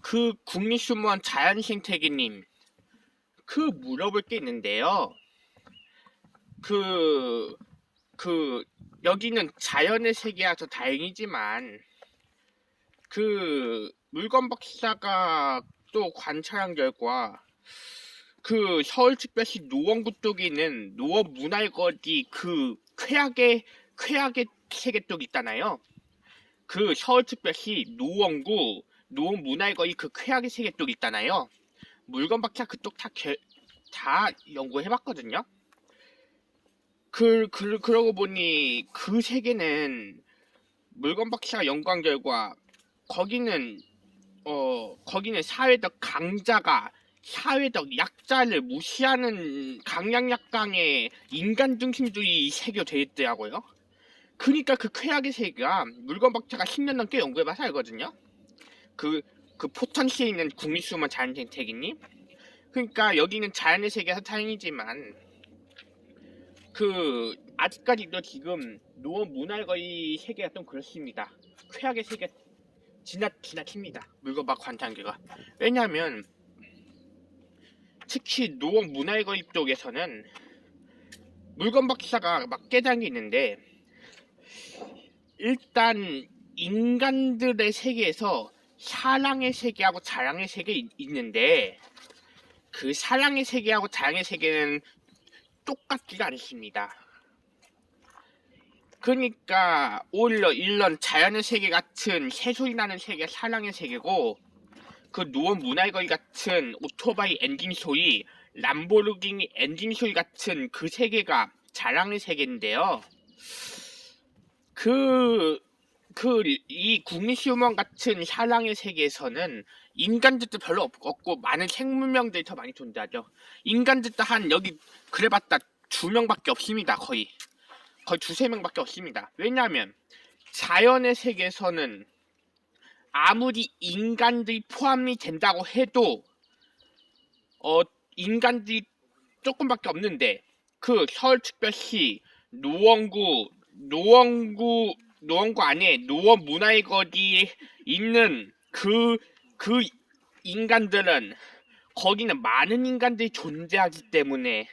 그 국립수무원 자연생태계님, 물어볼 게 있는데요. 그, 여기는 자연의 세계라서 다행이지만, 물건 박사가 또 관찰한 결과, 서울특별시 노원구 쪽에 있는 노원 문화일거리 쾌악의 세계 쪽 있잖아요. 서울특별시 노원구 노원 문화일거리 쾌악의 세계 쪽 있잖아요. 물건 박사 그쪽 다 연구해봤거든요. 그러고 보니 그 세계는 물건 박사가 연구한 결과 거기는 사회적 강자가 사회적 약자를 무시하는 강약약강의 인간 중심주의 세계로 되어 있더라고요. 그러니까 쾌악의 세계가 물건 박사가 10년 넘게 연구해봐서 알거든요. 포천시에 있는 국립수문 자연생태계님. 그러니까 여기는 자연의 세계에서 다행이지만 아직까지도 지금 노원 문화일거리 세계가 좀 그렇습니다. 쾌악의 세계 지나칩니다. 물건 박 관찰계가. 왜냐하면 특히 노원 문화일거리 쪽에서는 물건 박사가 막 깨달은 게 있는데, 일단 인간들의 세계에서 사랑의 세계하고 자랑의 세계 있는데, 사랑의 세계하고 자랑의 세계는 똑같지가 않습니다. 그러니까 오히려 이런 자연의 세계 같은 새소리 나는 세계 사랑의 세계고, 노원 문화일거리 같은 오토바이 엔진 소리, 람보르기니 엔진 소리 같은 세계가 자랑의 세계인데요. 이 국립수문 같은 사랑의 세계에서는 인간들도 별로 없고 많은 생물명들이 더 많이 존재하죠. 인간들도 여기 그래봤다 2명밖에 없습니다. 거의 2~3명밖에 없습니다. 왜냐하면 자연의 세계에서는 아무리 인간들이 포함이 된다고 해도 인간들이 조금밖에 없는데, 서울특별시 노원구 안에 노원 문화일거리에 있는 인간들은, 거기는 많은 인간들이 존재하기 때문에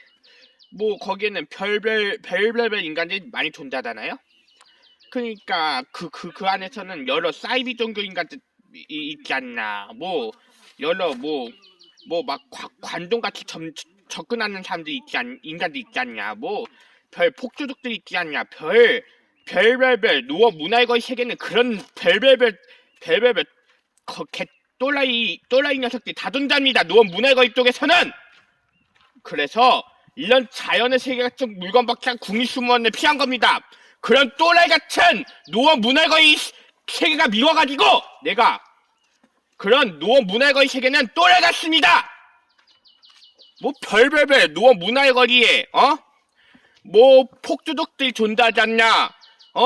거기에는 별별 인간들이 많이 존재하잖아요. 그러니까 그 안에서는 여러 사이비 종교 인간들이 있지 않나, 여러 막 관종같이 접근하는 사람들이 인간들이 있지 않냐, 별 폭주족들이 있지 않냐, 별별별 노원 문화일거리 세계는 그런 별별별 또라이 녀석들이 다 존재합니다. 노원 문화일거리 쪽에서는. 그래서 이런 자연의 세계 같은 물건 박사 국립수문원을 피한 겁니다. 그런 또라이 같은 노원 문화일거리 세계가 미워가지고 내가 그런 노원 문화일거리 세계는 또라이 같습니다. 별별별 노원 문화일거리에 폭주족들이 존재하지 않냐,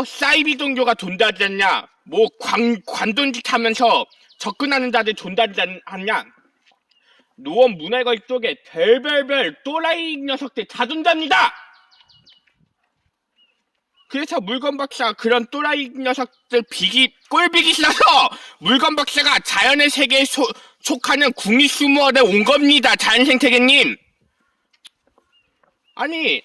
사이비 종교가 존재하지 않냐, 관돈짓 하면서 접근하는 자들 존재하지 않냐, 노원 문화일거리 쪽에 별별별 또라이 녀석들 다 존재합니다. 그래서 물건 박사가 그런 또라이 녀석들 꼴비기 싫어서 물건 박사가 자연의 세계에 속하는 국립수문원에 온 겁니다. 자연생태계님. 아니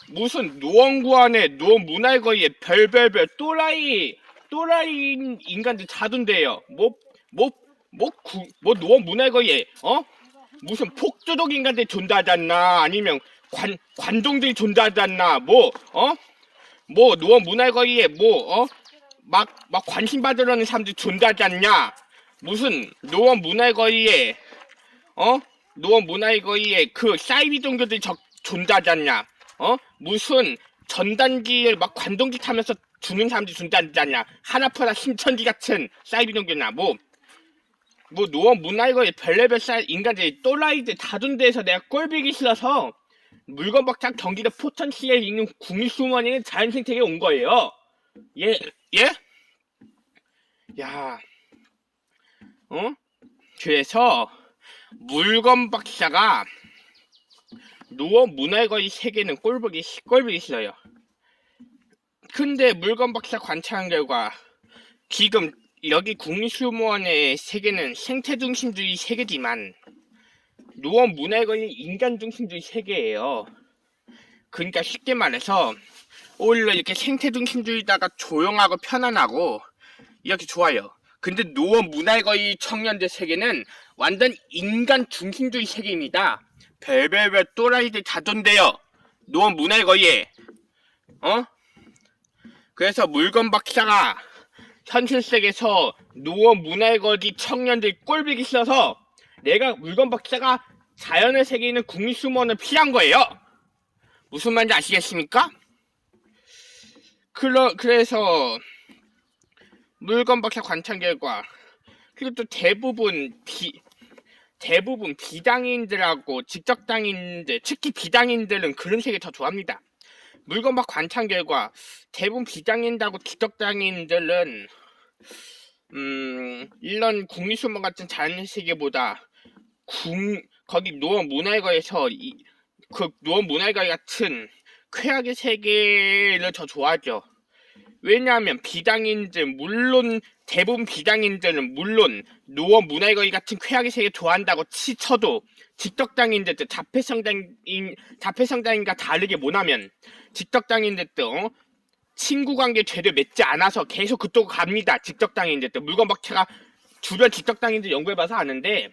무슨 노원구 안에 노원 문화일거리에 별별별 또라이 인간들 자둔대요. 노원 문화일거리에 무슨 폭주족 인간들이 존재하지 않나, 아니면 관종들이 존재하지 않나, 노원 문화일거리에 막 관심 받으려는 사람들이 존재하지 않냐, 무슨 노원 문화일거리에 사이비 종교들이 존재하지 않냐, 무슨 전단지를 막 관동짓 하면서 주는 사람들이 존재하지 않냐, 하나파나 신천지 같은 사이비 종교나 노원 문화일거리 별의별 인간들이 또라이들 다 존재해서 내가 꼴보기 싫어서 물건 박사 경기도 포천시에 있는 국립수문원에 자연생태계에 온 거예요. 예? 야, 그래서 물건 박사가 노원 문화일거리 세계는 꼴보기 싫어요. 근데 물건 박사 관찰한 결과 지금 여기 국립수목원의 세계는 생태중심주의 세계지만 노원 문화의 인간중심주의 세계예요. 그러니까 쉽게 말해서 오히려 이렇게 생태중심주의다가 조용하고 편안하고 이렇게 좋아요. 근데 노원 문화의 청년들 세계는 완전 인간중심주의 세계입니다. 별별별 또라이들 다 돈대요. 노원 문화의 그래서 물건 박사가 현실 세계에서 노원 문화의 거지 청년들 꼴보기 싫어서 내가 물건 박사가 자연의 세계에 있는 국립수목원을 피한 거예요. 무슨 말인지 아시겠습니까? 그래서 물건 박사 관찰 결과 그리고 또 대부분 비당인들하고 직접당인들, 특히 비당인들은 그런 세계 더 좋아합니다. 물건 박사 관찰 결과 대부분 비당인들하고 직접당인들은 이런 국립수목원 같은 자연의 세계보다 거기 노원 문화회관에서 그 노원 문화회관 같은 쾌락의 세계를 더 좋아하죠. 왜냐하면 대부분 비당인들은 물론 노원 문화회관 같은 쾌락의 세계 좋아한다고 치쳐도 직덕당인들도 자폐성당인과 다르게 뭐냐면 직덕당인들도 친구관계 제대로 맺지 않아서 계속 그쪽으로 갑니다. 직덕당인들도 물건 박차가 주변 직덕당인들 연구해봐서 아는데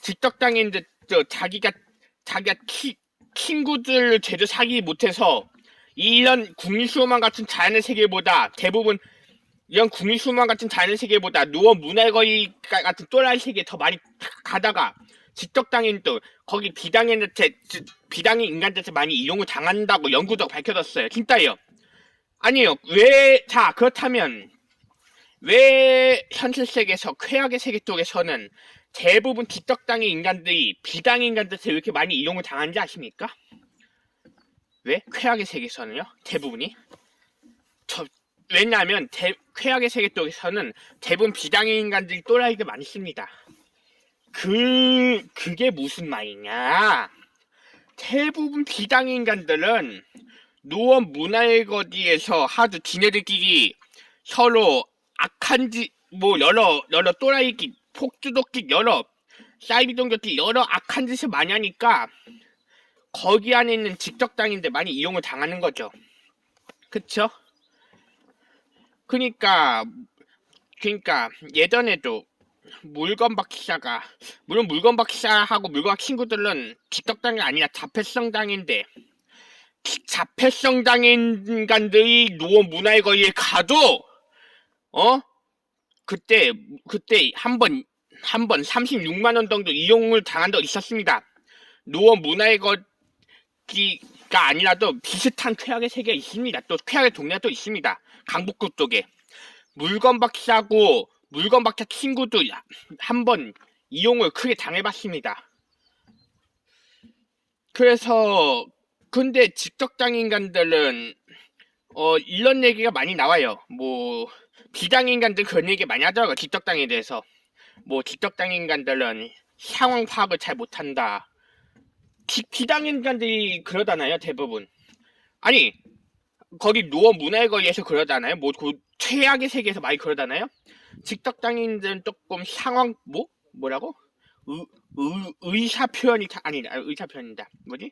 직덕당인들도 자기가 친구들 제대로 사귀지 못해서 이런 국립수목원 같은 자연의 세계보다 대부분 이런 국립수목원 같은 자연의 세계보다 노원 문화의 같은 또라이 세계에 더 많이 가다가 직덕당인도 거기 비당인 인간들한테 많이 이용을 당한다고 연구도 밝혀졌어요. 진짜예요. 아니에요. 그렇다면 왜 현실 세계에서 쾌락의 세계 쪽에서는 대부분 직덕당의 인간들이 비당의 인간들한테 왜 이렇게 많이 이용을 당하는지 아십니까? 왜? 쾌락의 세계에서는요? 대부분이? 왜냐하면 쾌락의 세계 쪽에서는 대부분 비당의 인간들이 또라이들 많이 씁니다. 그게 무슨 말이냐? 대부분 비당의 인간들은 노원 문화의 거지에서 하도 지네들끼리 서로 악한 여러 또라이끼, 폭주독끼 여러 사이비동격끼 여러 악한 짓을 많이 하니까 거기 안에 있는 직접당인들 많이 이용을 당하는 거죠. 그쵸? 그러니까 예전에도 물건 박사하고 물건 친구들은 직접당이 아니라 자폐성당인데 자폐성당인 인간들이 노원 문화의 거리에 가도 그때 한 번 36만 원 정도 이용을 당한 적 있었습니다. 노원 문화의 거리가 아니라도 비슷한 쾌락의 세계가 있습니다. 또 쾌락의 동네가 또 있습니다. 강북구 쪽에 물건 박사하고 물건 박사 친구도 한 번 이용을 크게 당해봤습니다. 그래서 근데 직접당 인간들은 이런 얘기가 많이 나와요. 비당 인간들 그런 얘기 많이 하더라고요. 직접당에 대해서 직접당 인간들은 상황 파악을 잘 못한다. 비당 인간들이 그러잖아요. 대부분. 아니 거기 노원 문화의 거리에서 그러잖아요. 최악의 세계에서 많이 그러잖아요. 직접당인들은 조금 상황 뭐라고? 의사 표현이 아니다. 의사 표현이다. 뭐지?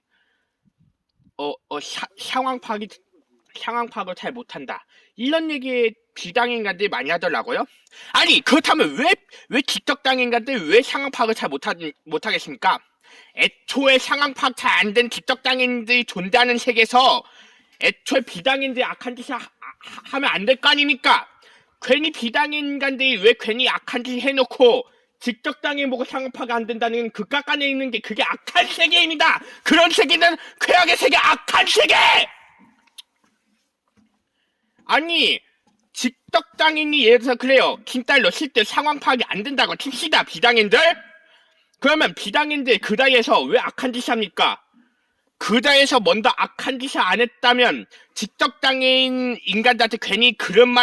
상황 파악을 잘 못한다. 이런 얘기 비당 인간들이 많이 하더라고요. 아니 그렇다면 왜 직접당 인간들이 왜 상황 파악을 잘 못하겠습니까? 애초에 상황 파악 잘 안 된 직접당인들이 존재하는 세계에서 애초에 비당인들이 악한 짓을 하면 안 될 거 아닙니까? 괜히 비당인간들이 왜 괜히 악한 짓 해놓고 직접당에 보고 상황 파악 안 된다는 그 깎아내 있는 게 그게 악한 세계입니다. 그런 세계는 쾌락의 세계, 악한 세계. 아니 직접당인이 예를 들어서 그래요. 킨달러 실제 상황 파악이 안 된다고 칩시다. 비당인들. 그러면 비당인들 그 나이에서 왜 악한 짓을 합니까? 그 나이에서 먼저 악한 짓을 안 했다면 직접당인 인간들한테 괜히 그런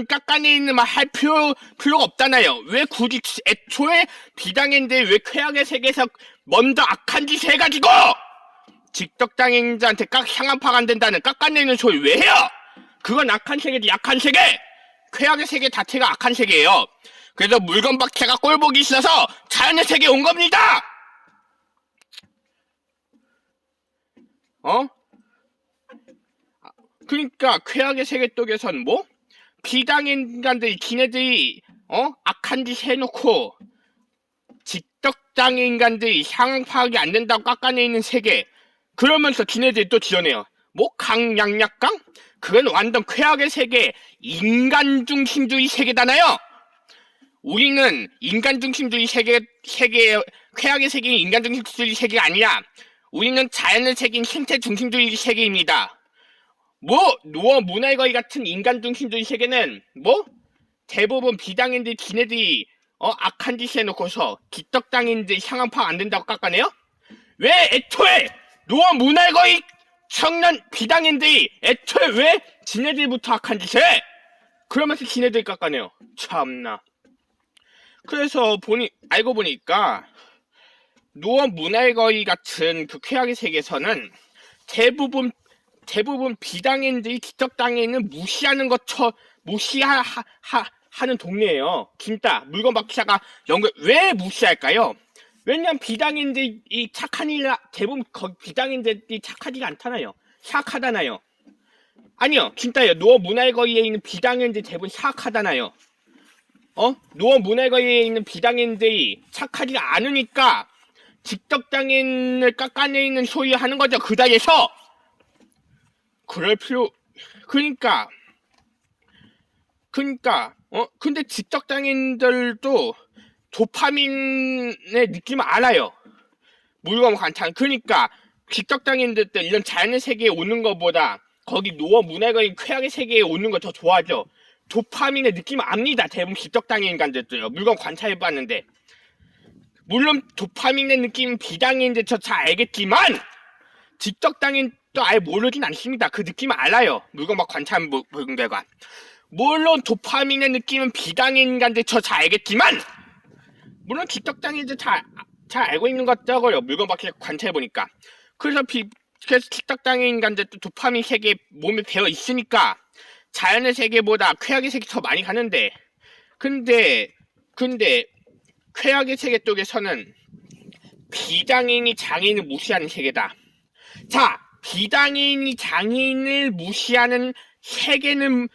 깎아내리는 말 할 필요가 없잖아요. 왜 굳이 애초에 비당인들 왜 쾌락의 세계에서 먼저 악한 짓을 해가지고 직접당인들한테 상황 파악 안 된다는 깎아내리는 소리 왜 해요? 그건 악한 세계지. 약한 세계. 쾌악의 세계 자체가 악한 세계예요. 그래서 물건 박해가 꼴보기 싫어서 자연의 세계에 온 겁니다. 그러니까 쾌악의 세계 쪽에선 뭐 비장애인간들이 지네들이 악한 짓 해놓고 지적장애 인간들이 상황 파악이 안 된다고 깎아내리는 세계, 그러면서 지네들이 또 지어내요. 뭐 강약약강? 그건 완전 쾌악의 세계, 인간 중심주의 세계잖아요. 우리는 인간 중심주의 세계, 쾌악의 세계인 인간 중심주의 세계가 아니라 우리는 자연의 세계인 생태 중심주의 세계입니다. 뭐 노어 문화의 거의 같은 인간 중심주의 세계는 뭐 대부분 비장애인들 지네들이 악한 짓 해놓고서 기떡당인들 상황 파악 안 된다고 깎아내요? 왜 애초에 노어 문화의 거의 청년 비장애인들이 애초에 왜 지네들부터 악한 짓을 해? 그러면서 지네들 깎아내요. 참나. 그래서 알고 보니까 노어 문화의 거의 같은 그 쾌악의 세계에서는 대부분 비장애인들이 기떡당에는 무시하는 무시하는 동네예요. 진짜 물건 박사가 왜 무시할까요? 왜냐면 비장애인들이 착한 일, 대부분 비장애인들이 착하지가 않잖아요. 사악하잖아요. 아니요, 진짜요. 노어 문화의 거리에 있는 비장애인들이 대부분 사악하잖아요. 노어 문화의 거리에 있는 비장애인들이 착하지가 않으니까 직접장애인을 깎아내리는 소리 하는 거죠. 그 자리에서. 그러니까 근데 지적장애인들도 도파민의 느낌을 알아요. 물건 관찰. 그러니까 지적장애인들 때 이런 자연의 세계에 오는 것보다 거기 노어 문화의 쾌악의 세계에 오는 거 더 좋아하죠. 도파민의 느낌을 압니다. 대부분 지적장애인간들도요. 물건 관찰해봤는데. 물론 도파민의 느낌은 비장애인들 저 잘 알겠지만 지적장애인 또 아예 모르진 않습니다. 그 느낌을 알아요. 물건 막 관찰해본 결과. 물론 도파민의 느낌은 비장애인간들 저 잘 알겠지만 물론 지적장애인들 잘 알고 있는 것 같더라고요. 물건 막 관찰해보니까. 그래서 지적장애인간들도 도파민 세계에 몸에 배어 있으니까 자연의 세계보다 쾌악의 세계 더 많이 가는데 근데 쾌악의 세계 쪽에서는 비장애인이 장애인을 무시하는 세계다. 자, 비장애인이 장애인을 무시하는 세계는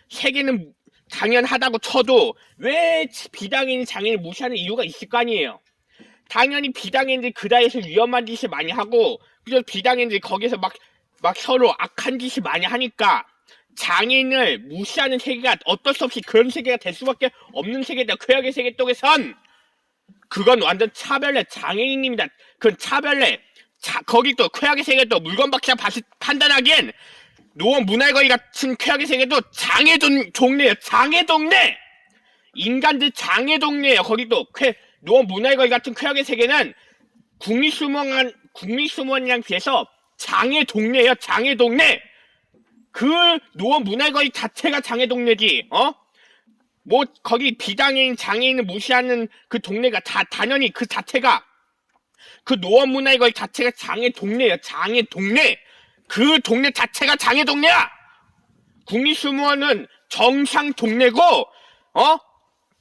당연하다고 쳐도 왜 비장애인이 장애인을 무시하는 이유가 있을 거 아니에요. 당연히 비장애인들이 그 자리에서 위험한 짓을 많이 하고 그래서 비장애인들이 거기서 막 서로 악한 짓을 많이 하니까 장애인을 무시하는 세계가 어쩔 수 없이 그런 세계가 될 수밖에 없는 세계다. 쾌악의 세계 쪽에선 그건 완전 차별례 장애인입니다. 그건 차별례. 거기 또 쾌악의 세계도 물건 박사 판단하기엔 노어 문화의 거리 같은 쾌악의 세계도 장애 동네예요. 장애 동네. 인간들 장애 동네예요. 거기 또 노어 문화의 거리 같은 쾌악의 세계는 국립수목원이랑 비해서 장애 동네예요. 장애 동네. 그 노어 문화의 거리 자체가 장애 동네지. 뭐 거기 비장애인 장애인을 무시하는 그 동네가 당연히 그 자체가 그 노어 문화의 거리 자체가 장애 동네예요. 장애 동네. 그 동네 자체가 장애 동네야. 국립수목원은 정상 동네고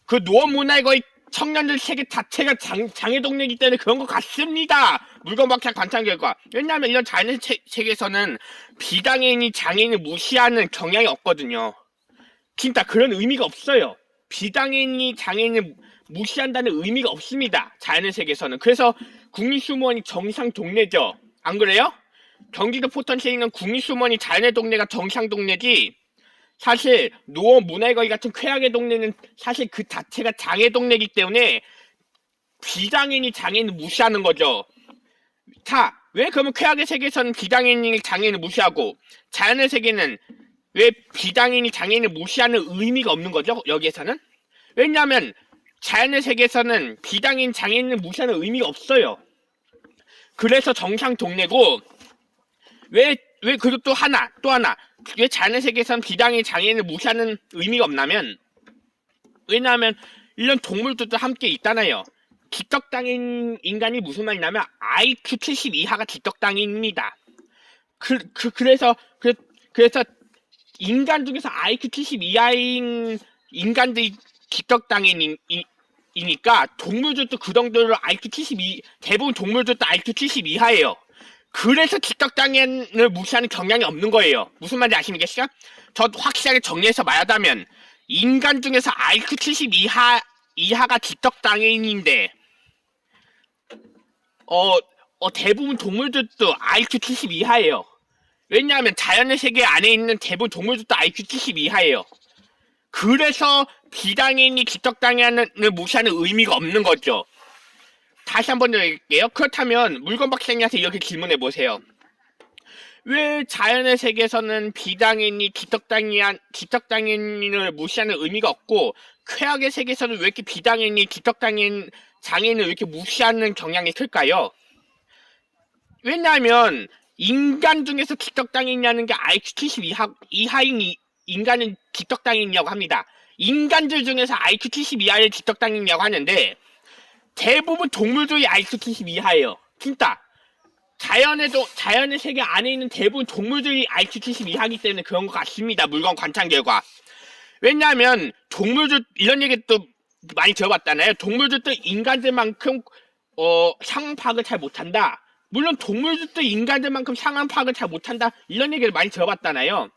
그 노어 문화의 거리 청년들 세계 자체가 장애 동네이기 때문에 그런 것 같습니다. 물건 박사 관찰 결과. 왜냐하면 이런 자연의 세계에서는 비장애인이 장애인을 무시하는 경향이 없거든요. 진짜 그런 의미가 없어요. 비장애인이 장애인을 무시한다는 의미가 없습니다. 자연의 세계에서는. 그래서 국립수목원이 정상 동네죠. 안 그래요? 경기도 포천시에 있는 국립수목원이 자연의 동네가 정상 동네지 사실 노어 문화의 거리 같은 쾌악의 동네는 사실 그 자체가 장애 동네이기 때문에 비장애인이 장애인을 무시하는 거죠. 자, 왜 그러면 쾌악의 세계에서는 비장애인이 장애인을 무시하고 자연의 세계는 왜 비장애인이 장애인을 무시하는 의미가 없는 거죠? 여기에서는? 왜냐하면 자연의 세계에서는 비장애인 장애인을 무시하는 의미가 없어요. 그래서 정상 동네고 그리고 또 하나 왜 자연의 세계에서는 비장애인 장애인을 무시하는 의미가 없냐면 왜냐하면 이런 동물들도 함께 있잖아요. 지적장애인 인간이 무슨 말이냐면 IQ 70 이하가 지적장애인입니다. 그래서 인간 중에서 IQ 70 이하인 인간들이 기떡당이니까 동물들도 그 정도로 IQ 72, 대부분 동물들도 IQ 70 이하예요. 그래서 기떡당인을 무시하는 경향이 없는 거예요. 무슨 말인지 아시겠어요? 저 확실하게 정리해서 말하자면 인간 중에서 IQ 70 이하가 기떡당인인데 대부분 동물들도 IQ 70 이하예요. 왜냐하면 자연의 세계 안에 있는 대부분 동물들도 IQ 70 이하예요. 그래서 비당인이 기떡당인을 무시하는 의미가 없는 거죠. 다시 한번 드릴게요. 그렇다면 물건 박사님한테 이렇게 질문해 보세요. 왜 자연의 세계에서는 비당인이 기떡당인을 무시하는 의미가 없고 쾌악의 세계에서는 왜 이렇게 비당인이 장애인을 왜 이렇게 무시하는 경향이 클까요? 왜냐하면 인간 중에서 기떡당인이라는 게 IQ 70 이하인 인간은 기떡당인이라고 합니다. 인간들 중에서 IQ 70 이하를 기떡당인이라고 하는데 대부분 동물들이 IQ 70 이하예요. 진짜 자연의 세계 안에 있는 대부분 동물들이 IQ 70 이하기 때문에 그런 것 같습니다. 물건 관찰 결과. 왜냐하면 동물들 이런 얘기 또 많이 들어봤잖아요. 동물들도 인간들만큼 상황 파악을 잘 못한다. 물론 동물들도 인간들만큼 상황 파악을 잘 못한다. 이런 얘기를 많이 들어봤잖아요.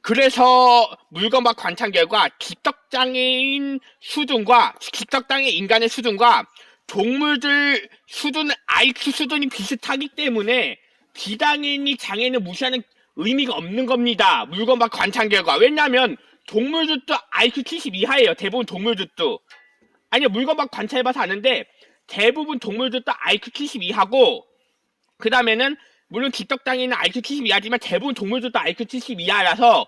그래서 물건과 관찰 결과 기떡장애인 수준과 기떡장애 인간의 수준과 동물들 수준 IQ 수준이 비슷하기 때문에 비장애인이 장애인을 무시하는 의미가 없는 겁니다. 물건과 관찰 결과. 왜냐하면 동물들도 IQ 70 이하예요. 대부분 동물들도. 아니요, 물건과 관찰해봐서 아는데 대부분 동물들도 IQ 70 이하고 그 다음에는 물론 기떡장애인은 IQ 70 이하지만 대부분 동물들도 IQ 70 이하라서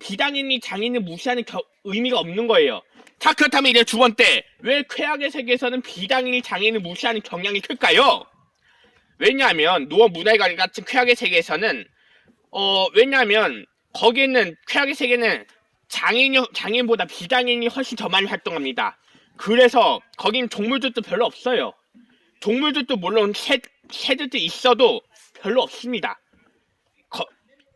비장애인이 장애인을 무시하는 의미가 없는 거예요. 자, 그렇다면 이제 두 번째, 왜 쾌악의 세계에서는 비장애인이 장애인을 무시하는 경향이 클까요? 왜냐하면 노어 문화의 같은 쾌악의 세계에서는 왜냐하면 거기에는 쾌악의 세계는 장애인보다 비장애인이 훨씬 더 많이 활동합니다. 그래서 거기는 동물들도 별로 없어요. 동물들도 물론 새들도 있어도 별로 없습니다.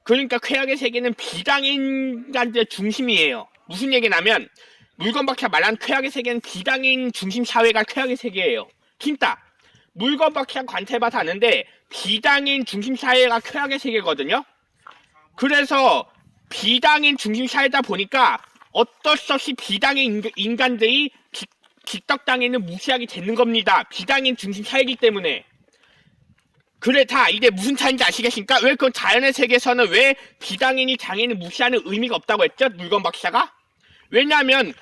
그러니까 쾌악의 세계는 비장애인간들의 중심이에요. 무슨 얘기냐면 물건박사 말한 쾌악의 세계는 비장애인 중심 사회가 쾌악의 세계예요. 진짜 물건박사 관찰해봐서 아는데 비장애인 중심 사회가 쾌악의 세계거든요. 그래서 비장애인 중심 사회다 보니까 어쩔 수 없이 비장애인 인간들이 기떡장애인을 무시하게 되는 겁니다. 비장애인 중심 사회이기 때문에. 그래, 다 이게 무슨 차이인지 아시겠습니까? 왜 그건 자연의 세계에서는 왜 비장애인이 장애인을 무시하는 의미가 없다고 했죠? 물건 박사가? 왜냐하면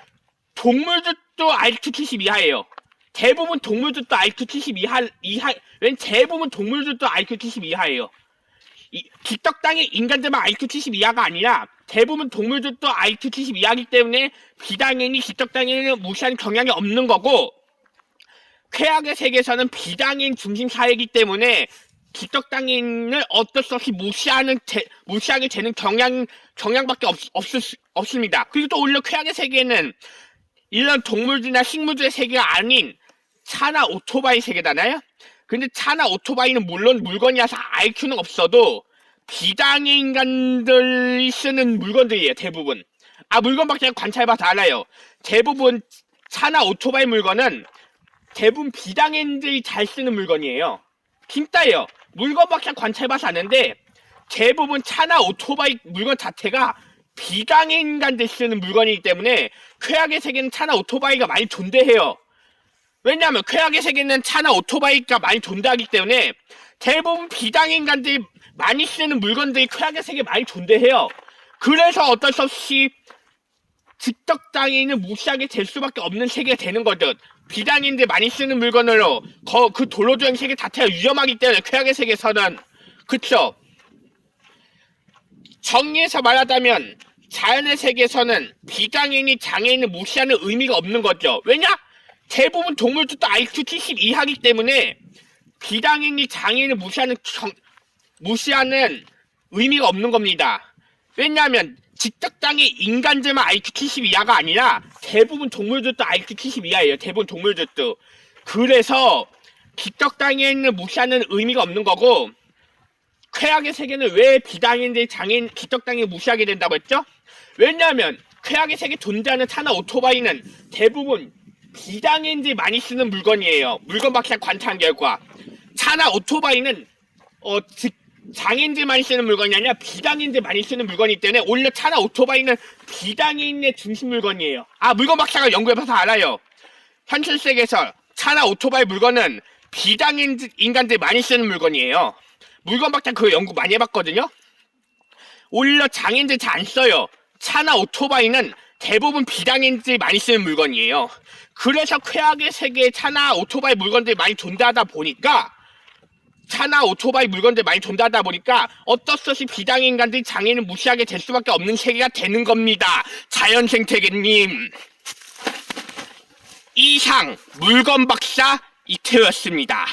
동물들도 IQ 70 이하예요. 대부분 동물들도 IQ 70 웬 대부분 동물들도 IQ 70 이하예요. 기떡장애 인간들만 IQ 70 이하가 아니라 대부분 동물들도 IQ 70 이하이기 때문에 비장애인이 기떡장애인을 무시하는 경향이 없는 거고 쾌악의 세계에서는 비장애인 중심 사회이기 때문에 기떡장애인을 어쩔 수 없이 무시하게 되는 경향밖에 없습니다. 그리고 또 오히려 쾌악의 세계는 이런 동물들이나 식물들의 세계가 아닌 차나 오토바이 세계잖아요. 근데 차나 오토바이는 물론 물건이라서 IQ는 없어도 비장애 인간들이 쓰는 물건들이에요. 대부분. 물건 밖에 관찰해봐서 알아요. 대부분 차나 오토바이 물건은 대부분 비장애인들이 잘 쓰는 물건이에요. 진짜예요. 물건 밖에 관찰해봐서 아는데 대부분 차나 오토바이 물건 자체가 비장애 인간들 쓰는 물건이기 때문에 쾌악의 세계는 차나 오토바이가 많이 존재해요. 왜냐하면 쾌악의 세계는 차나 오토바이가 많이 존재하기 때문에 대부분 비장애 인간들이 많이 쓰는 물건들이 쾌악의 세계에 많이 존재해요. 그래서 어쩔 수 없이 기떡장애인을 무시하게 될 수밖에 없는 세계가 되는 거죠. 비장애인들 많이 쓰는 물건으로 그 도로주행 세계 자체가 위험하기 때문에 쾌악의 세계에서는. 그쵸? 정리해서 말하자면 자연의 세계에서는 비장애인이 장애인을 무시하는 의미가 없는 거죠. 왜냐? 대부분 동물들도 IQ 70 이하기 때문에 비장애인이 장애인을 무시하는 의미가 없는 겁니다. 왜냐하면 기떡장애 인간들만 IQ 70 이하가 아니라 대부분 동물들도 IQ 70 이하예요. 대부분 동물들도. 그래서 기떡장애인을 무시하는 의미가 없는 거고 쾌악의 세계는 왜 비장애인들이 기떡장애인을 무시하게 된다고 했죠? 왜냐하면 쾌악의 세계에 존재하는 차나 오토바이는 대부분 비장애인들이 많이 쓰는 물건이에요. 물건 박사 관찰한 결과 차나 오토바이는 장애인들 많이 쓰는 물건이 아니라 비장애인들 많이 쓰는 물건이기 때문에 오히려 차나 오토바이는 비장애인의 중심 물건이에요. 물건 박사가 연구해봐서 알아요. 현실 세계에서 차나 오토바이 물건은 비장애인 인간들이 많이 쓰는 물건이에요. 물건 박사 그 연구 많이 해봤거든요. 오히려 장애인들 잘 안 써요. 차나 오토바이는 대부분 비장애인들이 많이 쓰는 물건이에요. 그래서 쾌악의 세계에 차나 오토바이 물건들이 많이 존재하다 보니까 어쩔 수 없이 비장애 인간들이 장애인을 무시하게 될 수밖에 없는 세계가 되는 겁니다. 자연생태계님. 이상 물건 박사 이태였습니다.